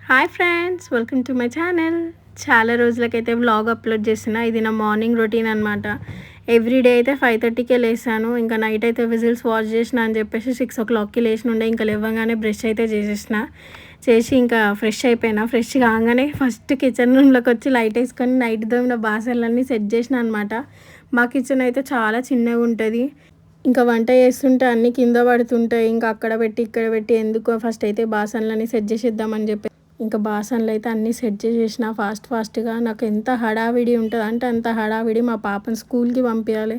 Hi friends, welcome to my channel. చాలా రోజులకైతే vlog upload చేసిన. ఇది నా మార్నింగ్ రొటీన్ అనమాట. ఎవ్రీడే అయితే 5:30కే లేసాను. ఇంకా నైట్ అయితే విజిల్స్ వాష్ చేసిన అని చెప్పేసి 6 o'clockకి లేచిన ఉండే. ఇంకా లేవగానే బ్రష్ అయితే చేసి ఇంకా ఫ్రెష్ అయిపోయినా. ఫ్రెష్ కాగానే ఫస్ట్ కిచెన్ రూమ్లోకి వచ్చి లైట్ వేసుకొని నైట్ దోమిన బాసనలన్నీ సెట్ చేసిన అనమాట. మా కిచెన్ అయితే చాలా చిన్నగా ఉంటుంది. ఇంకా వంట చేస్తుంటే అన్నీ కింద పడుతుంటాయి. ఇంకా అక్కడ పెట్టి ఇక్కడ పెట్టి ఎందుకో ఫస్ట్ అయితే బాసనలన్నీ సెట్ చేసేద్దామని చెప్పి ఇంకా బాసనలు అయితే అన్నీ సెట్ చేసేసిన ఫాస్ట్గా. నాకు ఎంత హడావిడి ఉంటుంది అంటే అంత హడావిడి. మా పాపను స్కూల్కి పంపించాలి.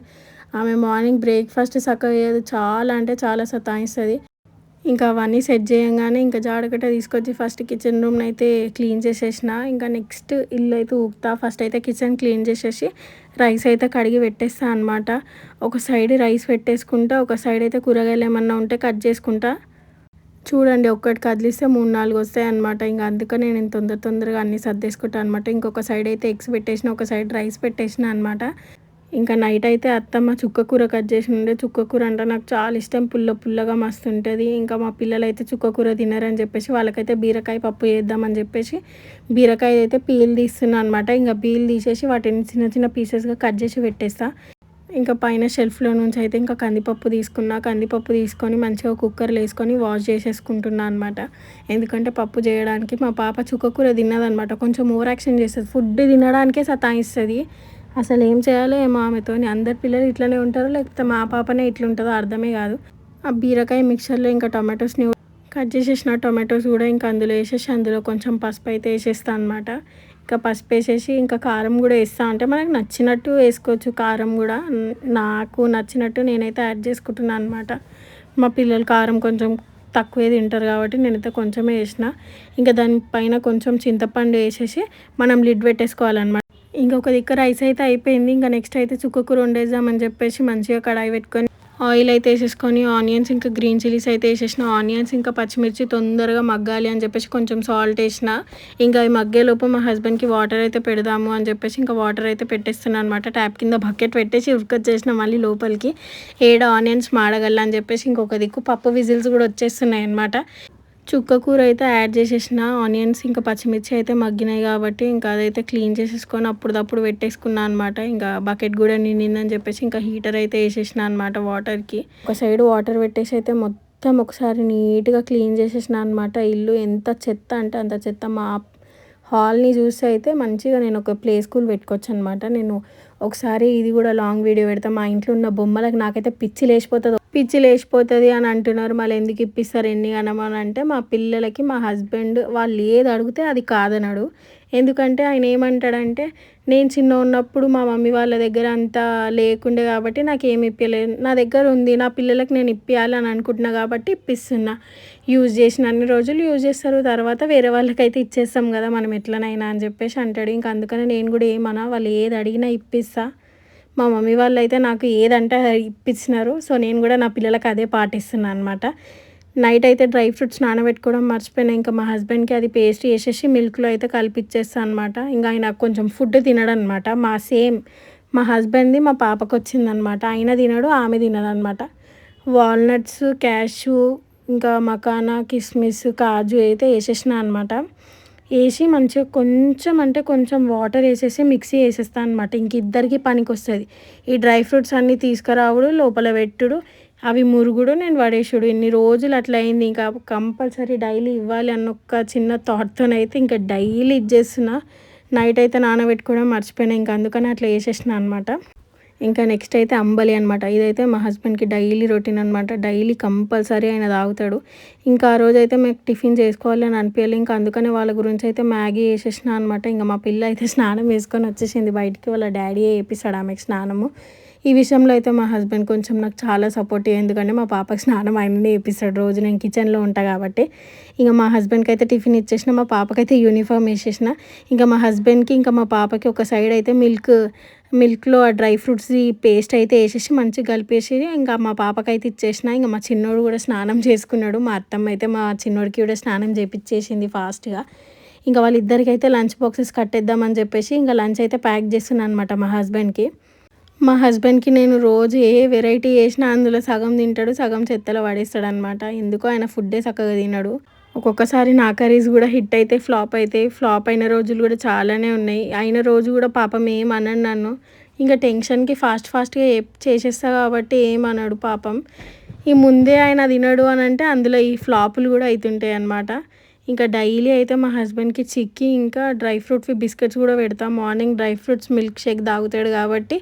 ఆమె మార్నింగ్ బ్రేక్ఫాస్ట్ చక్కగా చేయదు. చాలా అంటే చాలా సతాయిస్తుంది. ఇంకా అవన్నీ సెట్ చేయంగానే ఇంకా జాడకట్ట తీసుకొచ్చి ఫస్ట్ కిచెన్ రూమ్ని అయితే క్లీన్ చేసేసిన. ఇంకా నెక్స్ట్ ఇల్లు అయితే ఊపుతా. ఫస్ట్ అయితే కిచెన్ క్లీన్ చేసేసి రైస్ అయితే కడిగి పెట్టేస్తా అనమాట. ఒక సైడ్ రైస్ పెట్టేసుకుంటా, ఒక సైడ్ అయితే కూరగాయలు ఏమన్నా ఉంటే కట్ చేసుకుంటా. చూడండి, ఒక్కటి కదిలిస్తే 3-4 వస్తాయి అనమాట. ఇంకా అందుకని నేను తొందరగా అన్నీ సర్దేసుకుంటాను అనమాట. ఇంకొక సైడ్ అయితే ఎగ్స్ పెట్టేసిన, ఒక సైడ్ రైస్ పెట్టేసిన అనమాట. ఇంకా నైట్ అయితే అత్తమ్మ చుక్క కూర కట్ చేసి ఉండే. చుక్క కూర అంటే నాకు చాలా ఇష్టం. పుల్లగా మస్తు ఉంటుంది. ఇంకా మా పిల్లలు అయితే చుక్క కూర తినరని చెప్పేసి వాళ్ళకైతే బీరకాయ పప్పు చేద్దామని చెప్పేసి బీరకాయ అయితే పీల్ తీస్తున్నాను అనమాట. ఇంకా పీల్ తీసేసి వాటిని చిన్న చిన్న పీసెస్గా కట్ చేసి పెట్టేస్తా. ఇంకా పైన షెల్ఫ్లో నుంచి అయితే ఇంకా కందిపప్పు తీసుకొని మంచిగా కుక్కర్లో వేసుకొని వాష్ చేసేసుకుంటున్నా అనమాట. ఎందుకంటే పప్పు చేయడానికి మా పాప చుక్కకూర తిన్నదనమాట. కొంచెం ఓవర్ యాక్షన్ చేస్తుంది. ఫుడ్ తినడానికే సతాయిస్తుంది. అసలు ఏం చేయాలో ఏమో ఆమెతో. అందరి పిల్లలు ఇట్లనే ఉంటారో లేకపోతే మా పాపనే ఇట్లుంటుందో అర్థమే కాదు. ఆ బీరకాయ మిక్చర్లో ఇంకా టమాటోస్ని కట్ చేసేసిన టొమాటోస్ కూడా ఇంకా అందులో వేసేసి అందులో కొంచెం పసుపు అయితే వేసేస్తాను అనమాట. ఇంకా పసుపు వేసేసి ఇంకా కారం కూడా వేస్తా. అంటే మనకు నచ్చినట్టు వేసుకోవచ్చు కారం కూడా. నాకు నచ్చినట్టు నేనైతే యాడ్ చేసుకుంటున్నాను అనమాట. మా పిల్లలు కారం కొంచెం తక్కువే తింటారు కాబట్టి నేనైతే కొంచెమే వేసిన. ఇంకా దానిపైన కొంచెం చింతపండు వేసేసి మనం లిడ్ పెట్టేసుకోవాలన్నమాట. ఇంకొక దిక్కు రైస్ అయితే అయిపోయింది. ఇంకా నెక్స్ట్ అయితే చుక్కకూర వండేద్దామని చెప్పేసి మంచిగా కడాయి పెట్టుకొని ఆయిల్ అయితే వేసేసుకొని ఆనియన్స్ ఇంకా గ్రీన్ చిల్లీస్ అయితే వేసేసిన. ఆనియన్స్ ఇంకా పచ్చిమిర్చి తొందరగా మగ్గాలి అని చెప్పేసి కొంచెం సాల్ట్ వేసిన. ఇంకా అవి మగ్గేలోపు మా హస్బెండ్కి వాటర్ అయితే పెడదాము అని చెప్పేసి ఇంకా వాటర్ అయితే పెట్టేస్తున్నాను అనమాట. ట్యాప్ కింద బకెట్ పెట్టేసి ఉరికొచ్చేసిన మళ్ళీ లోపలికి. ఆనియన్స్ మాడగల అని చెప్పేసి ఇంకొక దిక్కు పప్పు విజిల్స్ కూడా వచ్చేస్తున్నాయి అనమాట. చుక్క కూర అయితే యాడ్ చేసేసిన. ఆనియన్స్ ఇంకా పచ్చిమిర్చి అయితే మగ్గినాయి కాబట్టి ఇంకా అదైతే క్లీన్ చేసేసుకొని అప్పుడప్పుడు పెట్టేసుకున్నాను అనమాట. ఇంకా బకెట్ కూడా నిండిందని చెప్పేసి ఇంకా హీటర్ అయితే వేసేసిన అనమాట వాటర్కి. ఒక సైడ్ వాటర్ పెట్టేసి అయితే మొత్తం ఒకసారి నీట్గా క్లీన్ చేసేసిన అనమాట. ఇల్లు ఎంత చెత్త అంటే అంత చెత్త. మా హాల్ని చూస్తే అయితే మంచిగా నేను ఒక ప్లే స్కూల్ పెట్టుకోవచ్చు అనమాట. నేను ఒకసారి ఇది కూడా లాంగ్ వీడియో పెడతాను. మా ఇంట్లో ఉన్న బొమ్మలకు నాకైతే పిచ్చి లేచిపోతుంది అని అంటున్నారు. మళ్ళీ ఎందుకు ఇప్పిస్తారు ఎన్ని అనమని అంటే మా పిల్లలకి మా హస్బెండ్ వాళ్ళు ఏది అడిగితే అది కాదనడు. ఎందుకంటే ఆయన ఏమంటాడంటే నేను చిన్న ఉన్నప్పుడు మా మమ్మీ వాళ్ళ దగ్గర అంతా లేకుండే కాబట్టి నాకు ఏమి ఇప్పించలేదు. నా దగ్గర ఉంది, నా పిల్లలకి నేను ఇప్పించాలి అని అనుకుంటున్నా కాబట్టి ఇప్పిస్తున్నా. యూజ్ చేసిన అన్ని రోజులు యూజ్ చేస్తారు, తర్వాత వేరే వాళ్ళకైతే ఇచ్చేస్తాం కదా మనం ఎట్లనైనా అని చెప్పేసి అంటాడు. ఇంకా అందుకని నేను కూడా ఏమన్నా వాళ్ళు ఏది అడిగినా ఇప్పిస్తా. మా మమ్మీ వాళ్ళు అయితే నాకు ఏదంటే అది ఇప్పించినారు. సో నేను కూడా నా పిల్లలకి అదే పాటిస్తున్నాను అనమాట. నైట్ అయితే డ్రై ఫ్రూట్స్ నానబెట్టుకోవడం మర్చిపోయినా. ఇంకా మా హస్బెండ్కి అది పేస్ట్ వేసేసి మిల్క్లో అయితే కలిపిచ్చేస్తాను అనమాట. ఇంకా ఆయన కొంచెం ఫుడ్ తినడు అనమాట. మా హస్బెండ్ది మా పాపకు వచ్చిందనమాట. ఆయన తినడు, ఆమె తినదనమాట. వాల్నట్స్, క్యాషు, ఇంకా మకానా, కిస్మిస్, కాజు అయితే వేసేసిన అనమాట. వేసి మంచిగా కొంచెం అంటే కొంచెం వాటర్ వేసేసి మిక్సీ వేసేస్తాను అనమాట. ఇంక ఇద్దరికి పనికి వస్తుంది. ఈ డ్రై ఫ్రూట్స్ అన్నీ తీసుకురావుడు, లోపల పెట్టుడు, అవి మురుగుడు, నేను పడేసుడు. ఇన్ని రోజులు అట్లా అయింది. ఇంకా కంపల్సరీ డైలీ ఇవ్వాలి అన్న ఒక చిన్న థాట్తోనైతే ఇంకా డైలీ ఇచ్చేస్తున్నా. నైట్ అయితే నానబెట్టుకోవడం మర్చిపోయినా. ఇంకా అందుకని అట్లా వేసేసిన అనమాట. ఇంకా నెక్స్ట్ అయితే అంబలి అనమాట. ఇదైతే మా హస్బెండ్కి డైలీ రొటీన్ అనమాట. డైలీ కంపల్సరీ ఆయన తాగుతాడు. ఇంకా ఆ రోజు అయితే మేము టిఫిన్ చేసుకోవాలి అని అనిపించాలి. ఇంకా అందుకనే వాళ్ళ గురించి అయితే మ్యాగీ వేసేసిన అనమాట. ఇంకా మా పిల్ల అయితే స్నానం వేసుకొని వచ్చేసింది బయటికి. వాళ్ళ డాడీ వేపిస్తాడు ఆమెకి స్నానము. ఈ విషయంలో అయితే మా హస్బెండ్ కొంచెం నాకు చాలా సపోర్టివ్. ఎందుకంటే మా పాపకి స్నానం ఆయననే వేపిస్తాడు రోజు, నేను కిచెన్లో ఉంటాను కాబట్టి. ఇంకా మా హస్బెండ్కి అయితే టిఫిన్ ఇచ్చేసిన, మా పాపకైతే యూనిఫామ్ వేసేసిన. ఇంకా మా హస్బెండ్కి ఇంకా మా పాపకి ఒక సైడ్ అయితే మిల్క్లో ఆ డ్రై ఫ్రూట్స్ది పేస్ట్ అయితే వేసేసి మంచిగా కలిపేసి ఇంకా మా పాపకైతే ఇచ్చేసిన. ఇంకా మా చిన్నోడు కూడా స్నానం చేసుకున్నాడు. మా అత్తమ్మ అయితే మా చిన్నోడికి కూడా స్నానం చేపించేసింది ఫాస్ట్గా. ఇంకా వాళ్ళిద్దరికైతే లంచ్ బాక్సెస్ కట్టేద్దామని చెప్పేసి ఇంకా లంచ్ అయితే ప్యాక్ చేస్తున్నాను అనమాట మా హస్బెండ్కి నేను రోజు ఏ వెరైటీ చేసినా అందులో సగం తింటాడు, సగం చెత్తలో పడేస్తాడు అనమాట. ఎందుకో ఆయన ఫుడ్డే చక్కగా తినడు. ఒక్కొక్కసారి నా కర్రీస్ కూడా హిట్ అయితే ఫ్లాప్ అయితాయి. ఫ్లాప్ అయిన రోజులు కూడా చాలానే ఉన్నాయి. అయిన రోజు కూడా పాపం ఏమనడు నన్ను. ఇంకా టెన్షన్‌కి ఫాస్ట్‌గా చేసేస్తా కాబట్టి ఏమనడు పాపం. ఈ ముందే ఆయన తినడు అనంటే అందులో ఈ ఫ్లాపులు కూడా అయితుంటాయన్నమాట. ఇంకా డైలీ అయితే మా హస్బెండ్‌కి చిక్కీ ఇంకా డ్రై ఫ్రూట్స్‌వి బిస్కెట్స్ కూడా పెడతా. Morning dry fruits milk shake తాగుతాడు కాబట్టి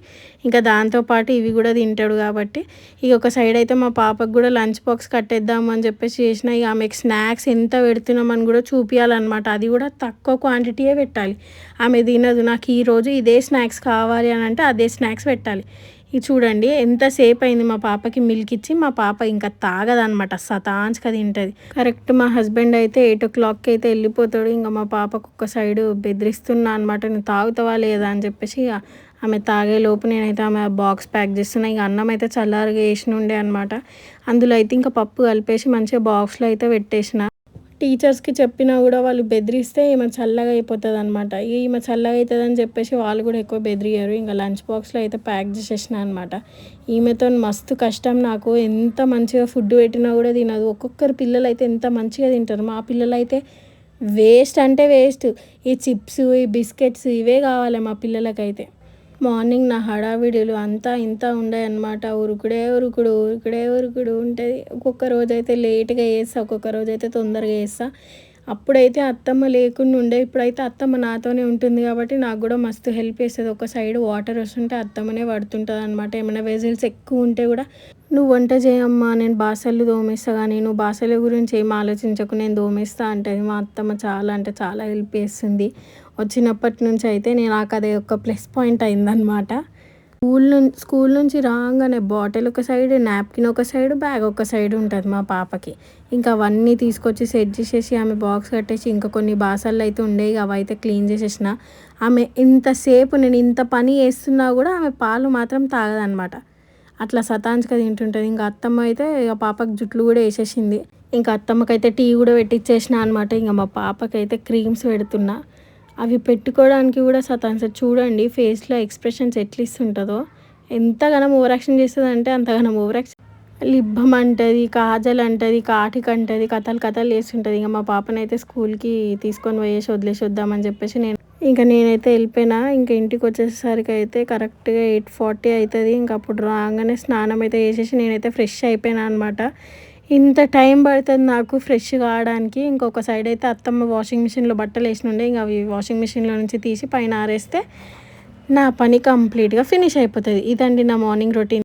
ఇంకా దాంతో పాటు ఇవి కూడా తింటాడు కాబట్టి ఇక ఒక సైడ్ అయితే మా పాపకు కూడా లంచ్ బాక్స్ కట్టేద్దాం అని చెప్పేసి చేసిన. ఇక ఆమెకు స్నాక్స్ ఎంత పెడుతున్నామని కూడా చూపియాలన్నమాట. అది కూడా తక్కువ క్వాంటిటీయే పెట్టాలి. ఆమె తినదు. నాకు ఈరోజు ఇదే స్నాక్స్ కావాలి అని అంటే అదే స్నాక్స్ పెట్టాలి. ఇది చూడండి ఎంతసేపు అయింది మా పాపకి మిల్క్ ఇచ్చి. మా పాప ఇంకా తాగదనమాట, సతాంచుగా తింటుంది. కరెక్ట్ మా హస్బెండ్ అయితే 8:00కి అయితే వెళ్ళిపోతాడు. ఇంకా మా పాపకు ఒక్క సైడు బెదిరిస్తున్నా అనమాట, నువ్వు తాగుతావా లేదా అని చెప్పేసి. ఆమె తాగే లోపు నేనైతే ఆమె బాక్స్ ప్యాక్ చేస్తున్నా. ఇక అన్నం అయితే చల్లారగా వేసిన ఉండే అనమాట. అందులో అయితే ఇంకా పప్పు కలిపేసి మంచిగా బాక్స్లో అయితే పెట్టేసిన. టీచర్స్‌కి చెప్పినా కూడా వాళ్ళు బెదిరిస్తే ఈమె చల్లగా అయిపోతుంది అనమాట. ఈమె చల్లగా అవుతుందని చెప్పేసి వాళ్ళు కూడా ఎక్కువ బెదిరియరు. ఇంకా లంచ్ బాక్స్లో అయితే ప్యాక్ చేసేసిన అనమాట. ఈమెతో మస్తు కష్టం నాకు. ఎంత మంచిగా ఫుడ్ పెట్టినా కూడా తినదు. ఒక్కొక్కరు పిల్లలు అయితే ఎంత మంచిగా తింటారు. మా పిల్లలు అయితే వేస్ట్ అంటే వేస్ట్. ఈ చిప్స్, ఈ బిస్కెట్స్ ఇవే కావాలి మా పిల్లలకైతే. మార్నింగ్ నా హడావిడిలు అంతా ఇంత ఉండేయన్నమాట. ఉరుకుడు ఉంటుంది. ఒక్కొక్క రోజైతే లేట్‌గా చేస్తా, ఒక్కొక్క రోజైతే తొందరగా చేస్తా. అప్పుడైతే అత్తమ్మ లేకుండా ఉండే. ఇప్పుడైతే అత్తమ్మ నాతోనే ఉంటుంది కాబట్టి నాకు కూడా మస్తు హెల్ప్ చేస్తుంది. ఒక సైడ్ వాటర్ వస్తుంటే అత్తమ్మనే పడుతుంటుంది అనమాట. ఏమైనా వెజిల్స్ ఎక్కువ ఉంటే కూడా నువ్వు వంట చేయమ్మా, నేను బాసళ్ళు తోమేస్తా కానీ నువ్వు బాసళ్ళ గురించి ఏం ఆలోచించకు, నేను తోమేస్తా అంటది. మా అత్తమ్మ చాలా అంటే చాలా హెల్ప్ చేస్తుంది. వచ్చినప్పటి నుంచి అయితే నాకు అది ఒక ప్లస్ పాయింట్ అయిందనమాట. స్కూల్ నుంచి రాగానే బాటిల్ ఒక సైడ్, నాప్కిన్ ఒక సైడ్, బ్యాగ్ ఒక సైడ్ ఉంటుంది మా పాపకి. ఇంకా అవన్నీ తీసుకొచ్చి సెట్ చేసేసి ఆమె బాక్స్ కట్టేసి ఇంకా కొన్ని బాసళ్ళు అయితే ఉండేవి, అవి అయితే క్లీన్ చేసేసిన. ఆమె ఇంతసేపు నేను ఇంత పని చేస్తున్నా కూడా ఆమె పాలు మాత్రం తాగదనమాట. అట్లా సతాంచుగా తింటుంటుంది. ఇంకా అత్తమ్మ అయితే ఇక పాపకు జుట్లు కూడా వేసేసింది. ఇంకా అత్తమ్మకైతే టీ కూడా పెట్టించేసిన అనమాట. ఇంకా మా పాపకైతే క్రీమ్స్ పెడుతున్నా. అవి పెట్టుకోవడానికి కూడా సతాంస చూడండి ఫేస్లో ఎక్స్ప్రెషన్స్ ఎట్లా ఇస్తుంటుందో. ఎంతగానం ఓవర్ యాక్షన్ చేస్తుందంటే అంతగానం ఓవర్ యాక్షన్. లిప్ బామ్ అంటది, కాజల్ అంటది, కాటిక్ అంటది, కథలు చేస్తుంటుంది. ఇంకా మా పాపనైతే స్కూల్కి తీసుకొని పోయేసి వదిలేసి వద్దామని చెప్పేసి నేనైతే వెళ్ళిపోయినా. ఇంకా ఇంటికి వచ్చేసరికి అయితే కరెక్ట్గా 8:40 అవుతుంది. ఇంకా అప్పుడు రాగానే స్నానం అయితే చేసేసి నేనైతే ఫ్రెష్ అయిపోయినా అనమాట. ఇంత టైం పడుతుంది నాకు ఫ్రెష్ కావడానికి. ఇంకొక సైడ్ అయితే అత్తమ్మ వాషింగ్ మిషన్లో బట్టలు వేసినుండే. ఇంకా అవి వాషింగ్ మిషన్లో నుంచి తీసి పైన ఆరేస్తే నా పని కంప్లీట్గా ఫినిష్ అయిపోతుంది. ఇదండి నా మార్నింగ్ రొటీన్.